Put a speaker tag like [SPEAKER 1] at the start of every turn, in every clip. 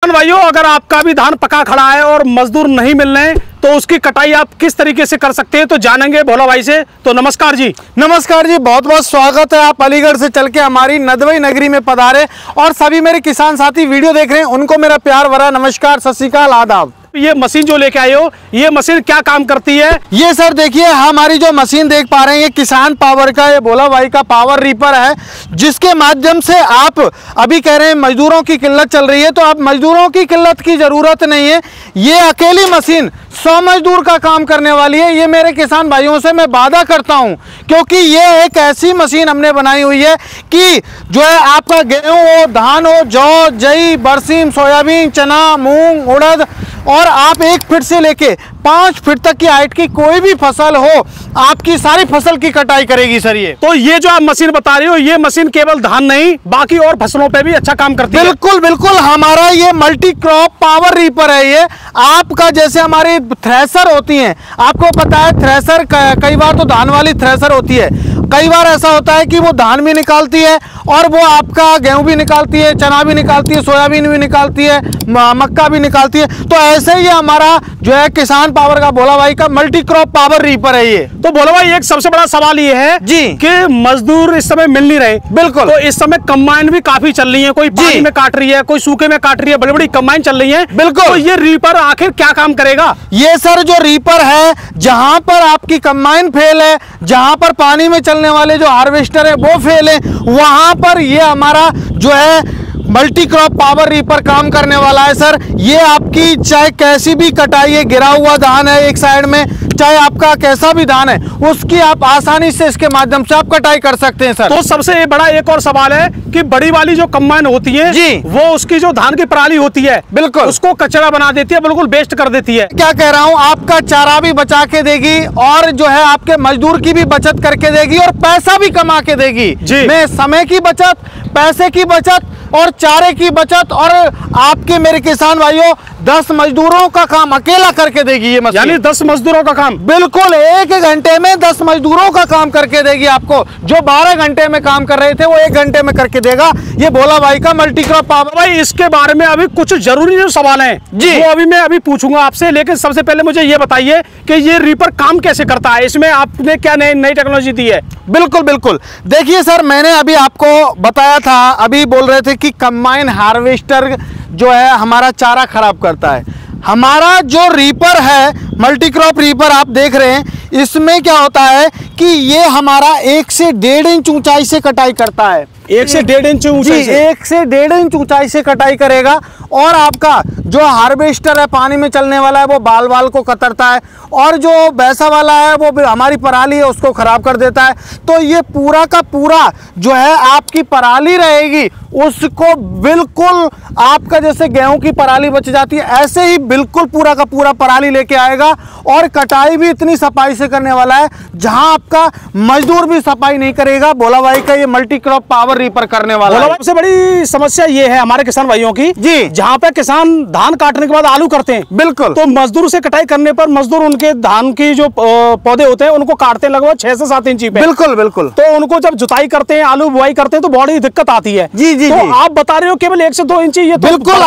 [SPEAKER 1] भाइयों, अगर आपका भी धान पका खड़ा है और मजदूर नहीं मिल रहे तो उसकी कटाई आप किस तरीके से कर सकते हैं तो जानेंगे भोला भाई से। तो नमस्कार जी।
[SPEAKER 2] नमस्कार जी, बहुत बहुत स्वागत है। आप अलीगढ़ से चल के हमारी नदवई नगरी में पधारे और सभी मेरे किसान साथी वीडियो देख रहे हैं उनको मेरा प्यार भरा नमस्कार, सत श्री अकाल, आदाब।
[SPEAKER 1] ये मशीन जो लेके आए हो, ये मशीन क्या काम करती है?
[SPEAKER 2] ये सर देखिए, हमारी जो मशीन देख पा रहे हैं ये किसान पावर का, ये भोला भाई का पावर रीपर है, जिसके माध्यम से आप अभी कह रहे हैं मजदूरों की किल्लत चल रही है, तो आप मजदूरों की किल्लत की जरूरत नहीं है। ये अकेली मशीन 100 मजदूर का काम करने वाली है। ये मेरे किसान भाइयों से मैं वादा करता हूं, क्योंकि ये एक ऐसी मशीन हमने बनाई हुई है कि जो है आपका गेहूं हो, धान हो, जौ, जई, बरसीम, सोयाबीन, चना, मूंग, उड़द और आप 1 फीट से लेके 5 फीट तक की हाइट की कोई भी फसल हो, आपकी सारी फसल की कटाई करेगी सर। ये
[SPEAKER 1] तो ये जो आप मशीन बता रही हो, ये मशीन केवल धान नहीं बाकी और फसलों पे भी अच्छा काम करती है।
[SPEAKER 2] बिल्कुल बिल्कुल, हमारा ये मल्टी क्रॉप पावर रीपर है। ये आपका जैसे हमारी थ्रेसर होती हैं, आपको पता है थ्रेसर कई बार तो धान वाली थ्रेसर होती है, कई बार ऐसा होता है कि वो धान भी निकालती है और वो आपका गेहूं भी निकालती है, चना भी निकालती है, सोयाबीन भी निकालती है, मक्का भी निकालती है। तो ऐसे ही हमारा जो है किसान पावर का भोला भाई का मल्टी क्रॉप पावर रीपर है ये।
[SPEAKER 1] तो भोला भाई, एक सबसे बड़ा सवाल ये है
[SPEAKER 2] जी
[SPEAKER 1] कि मजदूर इस समय मिल नहीं रहे।
[SPEAKER 2] बिल्कुल।
[SPEAKER 1] तो इस समय कंबाइन भी काफी चल रही है, कोई पानी में काट रही है, कोई सूखे में काट रही है, बड़ी बड़ी कंबाइन चल रही है।
[SPEAKER 2] बिल्कुल।
[SPEAKER 1] तो ये रीपर आखिर क्या काम करेगा?
[SPEAKER 2] ये सर जो रीपर है, जहां पर आपकी कंबाइन फेल है, जहां पर पानी में चलने वाले जो हार्वेस्टर है वो फेल है, वहां पर ये हमारा जो है मल्टी क्रॉप पावर रीपर काम करने वाला है सर। ये आपकी चाहे कैसी भी कटाई है, गिरा हुआ धान है एक साइड में, चाहे आपका कैसा भी धान है, उसकी आप आसानी से इसके माध्यम से आप कटाई कर सकते हैं सर।
[SPEAKER 1] तो सबसे बड़ा एक और सवाल है कि बड़ी वाली जो कंबाइन होती है
[SPEAKER 2] जी,
[SPEAKER 1] वो उसकी जो धान की पराली होती है,
[SPEAKER 2] बिल्कुल
[SPEAKER 1] उसको कचरा बना देती है, बिल्कुल वेस्ट कर देती है।
[SPEAKER 2] क्या कह रहा हूं, आपका चारा भी बचा के देगी और जो है आपके मजदूर की भी बचत करके देगी और पैसा भी कमा के देगी
[SPEAKER 1] जी।
[SPEAKER 2] में समय की बचत, पैसे की बचत और चारे की बचत, और आपके मेरे किसान भाइयों 10 मजदूरों का काम अकेला करके देगी ये मशीन।
[SPEAKER 1] यानी 10 मजदूरों का काम
[SPEAKER 2] बिल्कुल 1 घंटे में 10 मजदूरों का काम करके देगी आपको। जो 12 घंटे में काम कर रहे थे वो 1 घंटे में करके देगा ये भोला भाई का मल्टी क्रॉप पावर।
[SPEAKER 1] भाई, इसके बारे में अभी कुछ जरूरी जो सवाल हैं
[SPEAKER 2] जी,
[SPEAKER 1] वो अभी मैं पूछूंगा आपसे, लेकिन सबसे पहले मुझे ये बताइए कि ये रीपर काम कैसे करता है, इसमें आपने क्या नई टेक्नोलॉजी दी है?
[SPEAKER 2] बिल्कुल बिल्कुल, देखिए सर, मैंने अभी आपको बताया था, अभी बोल रहे थे कि कंबाइन हार्वेस्टर जो है हमारा चारा खराब करता है। हमारा जो रीपर है मल्टी क्रॉप रीपर आप देख रहे हैं, इसमें क्या होता है कि ये हमारा 1 से 1.5 इंच ऊंचाई से कटाई करता है।
[SPEAKER 1] 1 से 1.5 इंच ऊंचाई से?
[SPEAKER 2] 1 से 1.5 इंच ऊंचाई से कटाई करेगा। और आपका जो हार्वेस्टर है पानी में चलने वाला है वो बाल बाल को कतरता है, और जो भैंसा वाला है वो हमारी पराली है उसको खराब कर देता है। तो ये पूरा का पूरा जो है आपकी पराली रहेगी, उसको बिल्कुल आपका जैसे गेहूं की पराली बच जाती है ऐसे ही बिल्कुल पूरा का पूरा पराली लेके आएगा, और कटाई भी इतनी सफाई से करने वाला है जहां आपका मजदूर भी सफाई नहीं करेगा। भोला भाई का ये मल्टी क्रॉप पावर रीपर करने वाला है।
[SPEAKER 1] सबसे बड़ी समस्या ये है हमारे किसान भाइयों की
[SPEAKER 2] जी,
[SPEAKER 1] जहाँ पे किसान धान काटने के बाद आलू करते हैं,
[SPEAKER 2] बिल्कुल,
[SPEAKER 1] तो मजदूर से कटाई करने पर मजदूर उनके धान की जो पौधे होते हैं उनको काटते हैं लगभग 6 से 7 इंची पे।
[SPEAKER 2] बिल्कुल बिल्कुल।
[SPEAKER 1] तो उनको जब जुताई करते हैं, आलू बुआई करते हैं तो बड़ी दिक्कत आती है।
[SPEAKER 2] जी जी
[SPEAKER 1] तो
[SPEAKER 2] जी।
[SPEAKER 1] आप बता रहे हो केवल 1 से 2 इंची, ये
[SPEAKER 2] बिल्कुल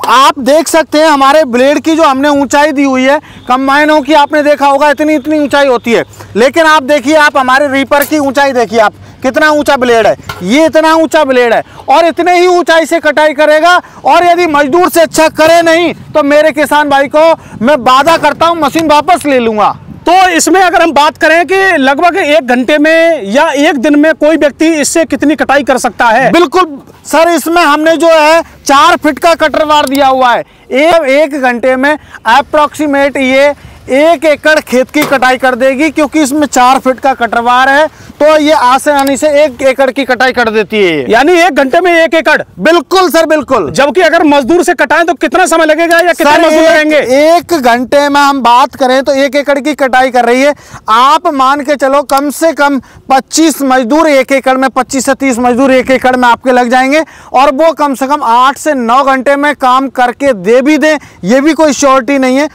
[SPEAKER 2] आप देख सकते हैं हमारे ब्लेड की जो हमने ऊंचाई दी हुई है, कंबाइनों की आपने देखा होगा इतनी ऊंचाई होती है, लेकिन आप देखिए, आप हमारे रीपर की ऊंचाई देखिए, आप कितना ऊंचा ब्लेड है, ये इतना ऊंचा ब्लेड है और इतने ही ऊंचाई से कटाई करेगा। और यदि मजदूर से अच्छा करे नहीं तो मेरे किसान भाई को मैं वादा करता हूं मशीन वापस ले लूंगा।
[SPEAKER 1] तो इसमें अगर हम बात करें कि लगभग 1 घंटे में या 1 दिन में कोई व्यक्ति इससे कितनी कटाई कर सकता है?
[SPEAKER 2] बिल्कुल सर, इसमें हमने जो है 4 फीट का कटरवार दिया हुआ है। 1 घंटे में अप्रोक्सीमेट ये 1 एकड़ खेत की कटाई कर देगी, क्योंकि इसमें 4 फीट का कटरवार है, तो ये आसानी से 1 एकड़ की कटाई कर देती है।
[SPEAKER 1] यानी 1 घंटे में 1 एकड़?
[SPEAKER 2] बिल्कुल सर, बिल्कुल।
[SPEAKER 1] जबकि अगर मजदूर से कटाएं तो कितना समय लगेगा या कितने मजदूर लगेंगे?
[SPEAKER 2] 1 घंटे में हम बात करें तो 1 एकड़ की कटाई कर रही है, आप मान के चलो कम से कम 25 मजदूर 1 एकड़ में, 25 से 30 मजदूर 1 एकड़ में आपके लग जाएंगे, और वो कम से कम 8 से 9 घंटे में काम करके दे भी दें, ये भी कोई श्योरिटी नहीं है।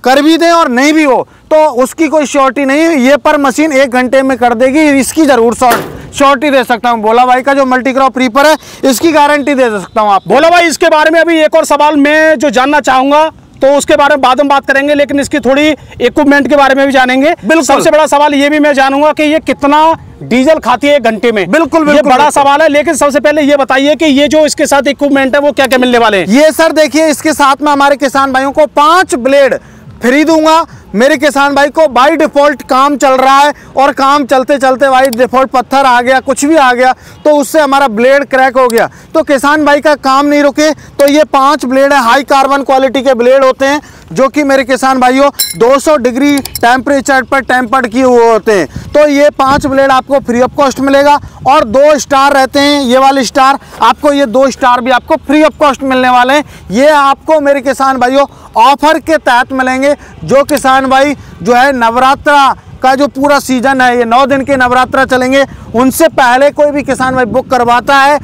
[SPEAKER 2] कर भी दें और नहीं भी हो तो उसकी कोई श्योरिटी नहीं है। ये पर मशीन 1 घंटे में कर देगी, इसकी जरूर श्योरिटी दे सकता हूँ। भोला भाई का जो मल्टी क्रॉप रीपर है इसकी गारंटी दे सकता हूँ आप।
[SPEAKER 1] भोला भाई इसके बारे में अभी एक और सवाल मैं जो जानना चाहूंगा तो उसके बारे में बाद में बात करेंगे, लेकिन इसकी थोड़ी इक्विपमेंट के बारे में भी जानेंगे। बिल्कुल। सबसे बड़ा सवाल ये भी मैं जानूंगा कि ये कितना डीजल खाती है 1 घंटे में।
[SPEAKER 2] बिल्कुल
[SPEAKER 1] ये बड़ा
[SPEAKER 2] बिल्कुल।
[SPEAKER 1] सवाल है, लेकिन सबसे पहले ये बताइए कि ये जो इसके साथ इक्विपमेंट है वो क्या क्या मिलने वाले हैं।
[SPEAKER 2] ये सर देखिए, इसके साथ में हमारे किसान भाइयों को 5 ब्लेड फ्री दूंगा। मेरे किसान भाई को बाई डिफॉल्ट काम चल रहा है और काम चलते चलते बाई डिफॉल्ट पत्थर आ गया, कुछ भी आ गया तो उससे हमारा ब्लेड क्रैक हो गया, तो किसान भाई का काम नहीं रुके। तो ये 5 ब्लेड है, हाई कार्बन क्वालिटी के ब्लेड होते हैं जो कि मेरे किसान भाइयों 200 डिग्री टेम्परेचर पर टेम्पर्ड किए हुए होते हैं। तो ये 5 ब्लेड आपको फ्री ऑफ कॉस्ट मिलेगा और 2 स्टार रहते हैं, ये वाले स्टार आपको, ये 2 स्टार भी आपको फ्री ऑफ कॉस्ट मिलने वाले हैं। ये आपको मेरे किसान भाइयों ऑफर के तहत मिलेंगे। जो किसान भाई जो है नवरात्रा का जो पूरा सीजन है, ये 9 दिन के नवरात्रा चलेंगे, उनसे पहले कोई भी किसान भाई बुक करवाता है,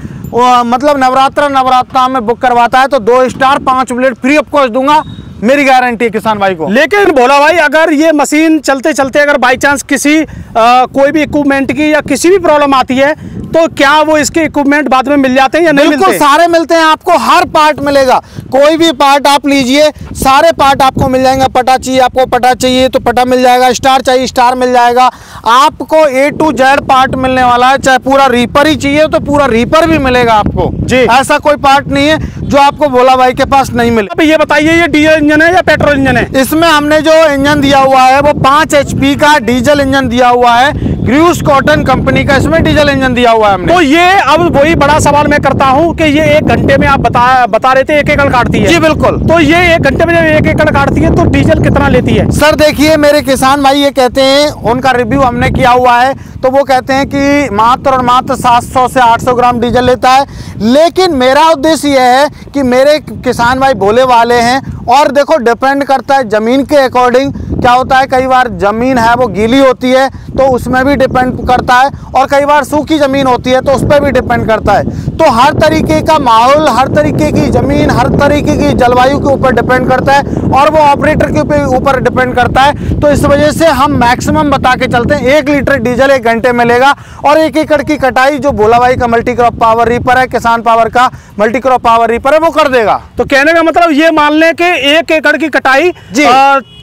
[SPEAKER 2] मतलब नवरात्रा में बुक करवाता है तो 2 star 5 blade free of cost दूंगा, मेरी गारंटी है किसान भाई को।
[SPEAKER 1] लेकिन भोला भाई अगर ये मशीन चलते चलते अगर बाई चांस किसी कोई भी इक्विपमेंट की या किसी भी प्रॉब्लम आती है तो क्या वो इसके इक्विपमेंट बाद में मिल जाते हैं या नहीं मिलते?
[SPEAKER 2] बिल्कुल सारे मिलते हैं, आपको हर पार्ट मिलेगा। कोई भी पार्ट आप लीजिए, सारे पार्ट आपको मिल जाएंगे। पटा चाहिए आपको पटा चाहिए तो पटा मिल जाएगा, स्टार चाहिए स्टार मिल जाएगा। आपको A to Z पार्ट मिलने वाला है। चाहे पूरा रीपर ही चाहिए तो पूरा रीपर भी मिलेगा आपको
[SPEAKER 1] जी।
[SPEAKER 2] ऐसा कोई पार्ट नहीं है जो आपको भोला भाई के पास नहीं मिले।
[SPEAKER 1] अब ये बताइए, ये डीजल इंजन है या पेट्रोल इंजन है?
[SPEAKER 2] इसमें हमने जो इंजन दिया हुआ है वो 5 HP का डीजल इंजन दिया हुआ है, ग्रूस कॉटन कंपनी का इसमें डीजल इंजन दिया हुआ है हमने।
[SPEAKER 1] तो ये अब वही बड़ा सवाल मैं करता हूँ कि ये 1 घंटे में आप बता रहे थे 1 एकड़ काटती है।
[SPEAKER 2] जी बिल्कुल।
[SPEAKER 1] तो ये 1 घंटे में जब 1 एकड़ काटती है तो डीजल कितना लेती है?
[SPEAKER 2] सर देखिए, मेरे किसान भाई ये कहते हैं, उनका रिव्यू हमने किया हुआ है, तो वो कहते हैं कि मात्र और मात्र 700 से 800 ग्राम डीजल लेता है। लेकिन मेरा उद्देश्य यह है कि मेरे किसान भाई भोले वाले हैं और देखो डिपेंड करता है ज़मीन के अकॉर्डिंग। क्या होता है, कई बार ज़मीन है वो गीली होती है तो उसमें भी डिपेंड करता है, और कई बार सूखी ज़मीन होती है तो उस पर भी डिपेंड करता है। तो हर तरीके का माहौल, हर तरीके की ज़मीन, हर तरीके की जलवायु के ऊपर डिपेंड करता है और वो ऑपरेटर के ऊपर डिपेंड करता है। तो इस वजह से हम मैक्सिमम बता के चलते हैं 1 लीटर डीजल 1 घंटे में लेगा और 1 एकड़ की कटाई जो भोला भाई का मल्टी क्रॉप पावर रीपर है, किसान पावर का मल्टी क्रॉप पावर रीपर है, वो कर देगा।
[SPEAKER 1] तो कहने का मतलब ये मान लें कि 1 एकड़ की कटाई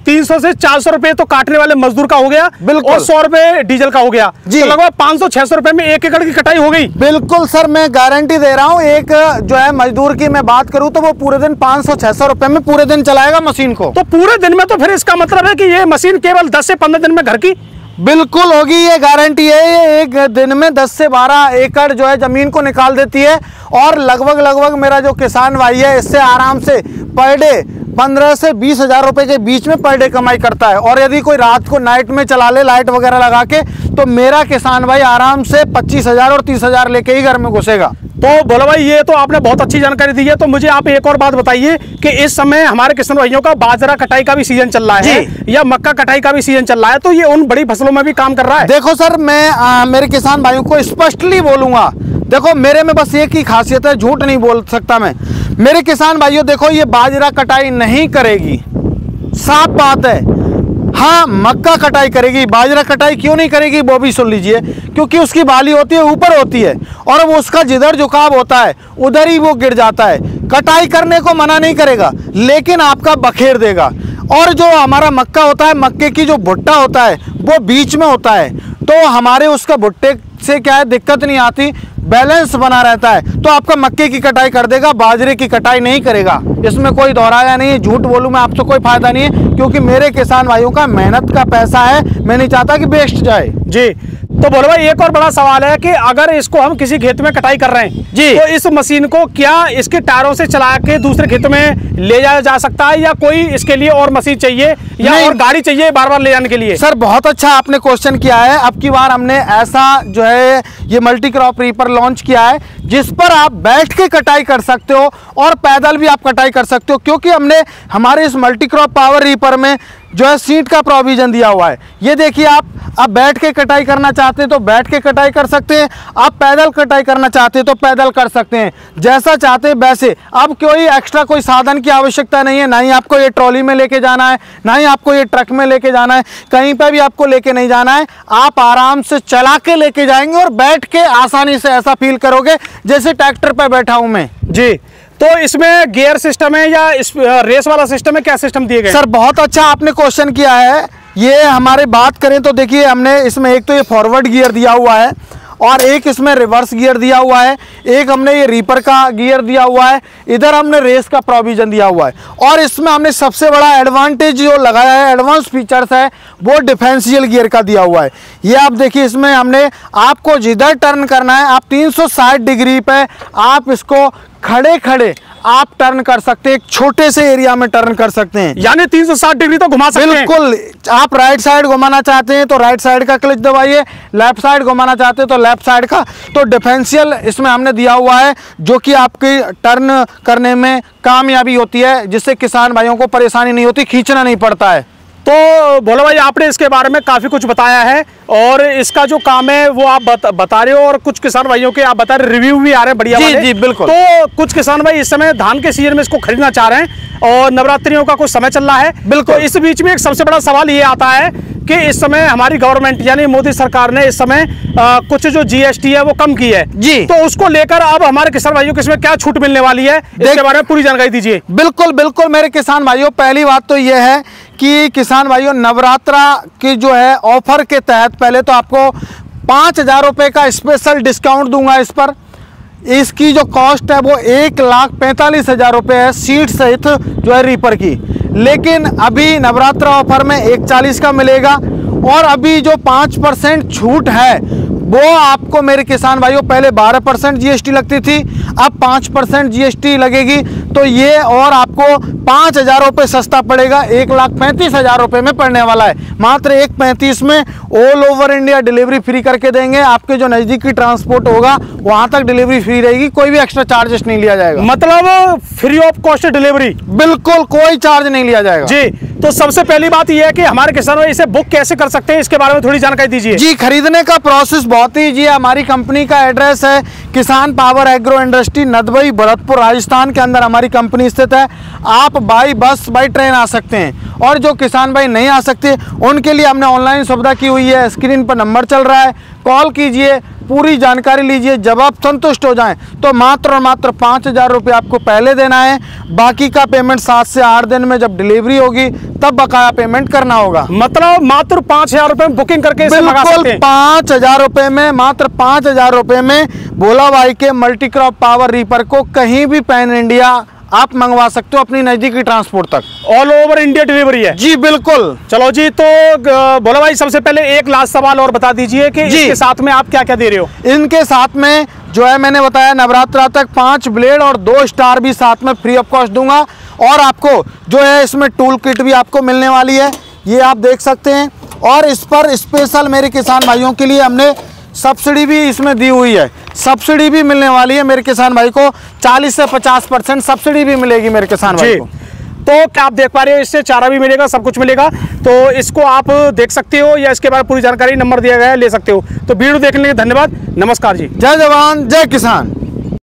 [SPEAKER 1] 300 से 400 रुपए तो काटने वाले मजदूर का हो गया,
[SPEAKER 2] बिल्कुल,
[SPEAKER 1] और 100 रुपए डीजल का हो गया,
[SPEAKER 2] जी।
[SPEAKER 1] तो लगभग 500-600 रुपए में 1 एकड़ की कटाई हो गई।
[SPEAKER 2] बिल्कुल सर, मैं गारंटी दे रहा हूँ। एक जो है मजदूर की मैं बात करूँ तो वो पूरे दिन 500-600 रुपए में पूरे दिन चलाएगा मशीन को।
[SPEAKER 1] तो पूरे दिन में तो फिर इसका मतलब है कि ये मशीन केवल 10 से 15 दिन में घर की
[SPEAKER 2] बिल्कुल होगी, ये गारंटी है। ये एक दिन में 10 से 12 एकड़ जो है जमीन को निकाल देती है और लगभग मेरा जो किसान भाई है इससे आराम से पर डे 15 से 20 हज़ार रुपए के बीच में पर डे कमाई करता है। और यदि कोई रात को नाइट में चला ले लाइट वगैरह लगा के तो मेरा किसान भाई आराम से 25,000 और 30,000 लेके ही घर में घुसेगा।
[SPEAKER 1] तो भोला भाई ये तो आपने बहुत अच्छी जानकारी दी है। तो मुझे आप एक और बात बताइए कि इस समय हमारे किसान भाइयों का बाजरा कटाई का भी सीजन चल रहा है या मक्का कटाई का भी सीजन चल रहा है, तो ये उन बड़ी फसलों में भी काम कर रहा है?
[SPEAKER 2] देखो सर, मैं मेरे किसान भाइयों को स्पष्टली बोलूंगा, देखो मेरे में बस एक ही खासियत है, झूठ नहीं बोल सकता मैं। मेरे किसान भाइयों देखो, ये बाजरा कटाई नहीं करेगी, साफ बात है। हाँ, मक्का कटाई करेगी, बाजरा कटाई क्यों नहीं करेगी वो भी सुन लीजिए। क्योंकि उसकी बाली होती है ऊपर होती है और वो उसका जिधर झुकाव होता है उधर ही वो गिर जाता है। कटाई करने को मना नहीं करेगा लेकिन आपका बखेर देगा। और जो हमारा मक्का होता है, मक्के की जो भुट्टा होता है वो बीच में होता है, तो हमारे उसका भुट्टे से क्या है दिक्कत नहीं आती, बैलेंस बना रहता है। तो आपका मक्के की कटाई कर देगा, बाजरे की कटाई नहीं करेगा, इसमें कोई दोहराया नहीं है। झूठ बोलूं मैं आपसे कोई फायदा नहीं है, क्योंकि मेरे किसान भाइयों का मेहनत का पैसा है, मैं नहीं चाहता कि वेस्ट जाए।
[SPEAKER 1] जी। तो बोलो भाई, एक और बड़ा सवाल है कि अगर इसको हम किसी खेत में कटाई कर रहे हैं
[SPEAKER 2] जी,
[SPEAKER 1] तो इस मशीन को क्या इसके टायरों से चला के दूसरे खेत में ले जाया जा सकता है या कोई इसके लिए और मशीन चाहिए या और गाड़ी चाहिए बार बार ले जाने के लिए?
[SPEAKER 2] सर बहुत अच्छा आपने क्वेश्चन किया है। अब की बार हमने ऐसा जो है ये मल्टी क्रॉप रीपर लॉन्च किया है जिस पर आप बैठ के कटाई कर सकते हो और पैदल भी आप कटाई कर सकते हो, क्योंकि हमने हमारे इस मल्टी क्रॉप पावर रीपर में जो है सीट का प्रोविजन दिया हुआ है। ये देखिए आप बैठ के कटाई करना चाहते हैं तो बैठ के कटाई कर सकते हैं, आप पैदल कटाई करना चाहते हैं तो पैदल कर सकते हैं, जैसा चाहते हैं वैसे। अब कोई एक्स्ट्रा कोई साधन की आवश्यकता नहीं है, ना ही आपको ये ट्रॉली में लेके जाना है, ना ही आपको ये ट्रक में लेके जाना है, कहीं पर भी आपको लेके नहीं जाना है। आप आराम से चला के लेके जाएंगे और बैठ के आसानी से ऐसा फील करोगे जैसे ट्रैक्टर पर बैठा हूं मैं।
[SPEAKER 1] जी, तो इसमें गियर सिस्टम है या इस रेस वाला सिस्टम है, क्या सिस्टम दिए गए?
[SPEAKER 2] सर बहुत अच्छा आपने क्वेश्चन किया है। ये हमारे बात करें तो देखिए हमने इसमें एक तो ये फॉरवर्ड गियर दिया हुआ है और एक इसमें रिवर्स गियर दिया हुआ है, एक हमने ये रीपर का गियर दिया हुआ है, इधर हमने रेस का प्रोविजन दिया हुआ है। और इसमें हमने सबसे बड़ा एडवांटेज जो लगाया है, एडवांस फीचर्स है, वो डिफरेंशियल गियर का दिया हुआ है। ये आप देखिए इसमें हमने आपको जिधर टर्न करना है आप 360 डिग्री पे आप इसको खड़े खड़े आप टर्न कर सकते हैं, एक छोटे से एरिया में टर्न कर सकते हैं,
[SPEAKER 1] यानी 360 डिग्री तो घुमा सकते हैं।
[SPEAKER 2] बिल्कुल। आप राइट साइड घुमाना चाहते हैं तो राइट साइड का क्लच दबाइए, लेफ्ट साइड घुमाना चाहते हैं तो लेफ्ट साइड का। तो डिफरेंशियल इसमें हमने दिया हुआ है जो कि आपकी टर्न करने में कामयाबी होती है, जिससे किसान भाइयों को परेशानी नहीं होती, खींचना नहीं पड़ता है।
[SPEAKER 1] तो भोला भाई आपने इसके बारे में काफ़ी कुछ बताया है और इसका जो काम है वो आप बता रहे हो और कुछ किसान भाइयों के आप बता रहे रिव्यू भी आ रहे हैं बढ़िया वाले।
[SPEAKER 2] जी बिल्कुल।
[SPEAKER 1] तो कुछ किसान भाई इस समय धान के सीजन में इसको खरीदना चाह रहे हैं और नवरात्रियों का कुछ समय चल रहा है।
[SPEAKER 2] बिल्कुल।
[SPEAKER 1] तो इस बीच में एक सबसे बड़ा सवाल ये आता है कि इस समय हमारी गवर्नमेंट यानी मोदी सरकार ने इस समय कुछ जो जीएसटी है वो कम की है
[SPEAKER 2] जी,
[SPEAKER 1] तो उसको लेकर अब हमारे किसान भाइयों को इसमें क्या छूट मिलने वाली है, इसके बारे में पूरी जानकारी दीजिए।
[SPEAKER 2] बिल्कुल बिल्कुल मेरे किसान भाइयों, पहली बात तो ये है कि किसान भाइयों नवरात्रा की जो है ऑफर के तहत पहले तो आपको 5,000 रुपये का स्पेशल डिस्काउंट दूंगा इस पर। इसकी जो कॉस्ट है वो 1,45,000 रुपये है सीट सहित जो है रीपर की। लेकिन अभी नवरात्रा ऑफर में 1,40 का मिलेगा और अभी जो 5% छूट है वो आपको मेरे किसान भाइयों पहले 12% जीएसटी लगती थी, अब 5% जीएसटी लगेगी तो ये और आपको 5,000 रुपये सस्ता पड़ेगा, 1,35,000 रुपये में पड़ने वाला है। मात्र 1,35 में all over India delivery free करके देंगे। आपके जो नज़दीकी ट्रांसपोर्ट होगा वहाँ तक डिलीवरी फ्री रहेगी, कोई भी एक्स्ट्रा चार्जेस नहीं लिया जाएगा।
[SPEAKER 1] मतलब फ्री ऑफ कॉस्ट डिलीवरी,
[SPEAKER 2] बिल्कुल कोई चार्ज नहीं लिया जाएगा
[SPEAKER 1] जी। तो सबसे पहली बात यह है कि हमारे किसान इसे बुक कैसे कर सकते हैं, इसके बारे में थोड़ी जानकारी दीजिए।
[SPEAKER 2] जी, खरीदने का प्रोसेस बहुत ही जी, हमारी कंपनी का एड्रेस है किसान power agro industry Nadbai Bharatpur Rajasthan के अंदर हमारी कंपनी स्थित है। आप बाई बस बाई ट्रेन आ सकते हैं और जो किसान भाई नहीं आ सकते उनके लिए हमने ऑनलाइन सुविधा की हुई है। स्क्रीन पर नंबर चल रहा है, कॉल कीजिए, पूरी जानकारी लीजिए। जब आप संतुष्ट हो जाएं तो मात्र और मात्र 5,000 रुपये आपको पहले देना है, बाकी का पेमेंट 7 से 8 दिन में जब डिलीवरी होगी तब बकाया पेमेंट करना होगा।
[SPEAKER 1] मतलब मात्र 5,000 रुपये में बुकिंग करके इसे मंगा सकते हैं।
[SPEAKER 2] 5,000 रुपये में, मात्र 5,000 रुपये में भोला भाई के मल्टी क्रॉप पावर रीपर को कहीं भी पैन इंडिया आप मंगवा सकते हो अपनी नजदीकी ट्रांसपोर्ट तक।
[SPEAKER 1] ऑल ओवर इंडिया डिलीवरी है
[SPEAKER 2] जी बिल्कुल।
[SPEAKER 1] चलो जी, तो भोला भाई सबसे पहले एक लास्ट सवाल और बता दीजिए कि इसके साथ में आप क्या क्या दे रहे हो?
[SPEAKER 2] इनके साथ में जो है मैंने बताया नवरात्रा तक 5 ब्लेड और 2 स्टार भी साथ में फ्री ऑफ कॉस्ट दूंगा और आपको जो है इसमें टूल किट भी आपको मिलने वाली है, ये आप देख सकते हैं। और इस पर स्पेशल मेरे किसान भाइयों के लिए हमने सब्सिडी भी इसमें दी हुई है, सब्सिडी भी मिलने वाली है मेरे किसान भाई को, 40 से 50% सब्सिडी भी मिलेगी मेरे किसान भाई को।
[SPEAKER 1] तो क्या आप देख पा रहे हो, इससे चारा भी मिलेगा, सब कुछ मिलेगा, तो इसको आप देख सकते हो या इसके बारे में पूरी जानकारी नंबर दिया गया है ले सकते हो। तो वीडियो देखने के लिए धन्यवाद, नमस्कार जी।
[SPEAKER 2] जय जवान जय किसान।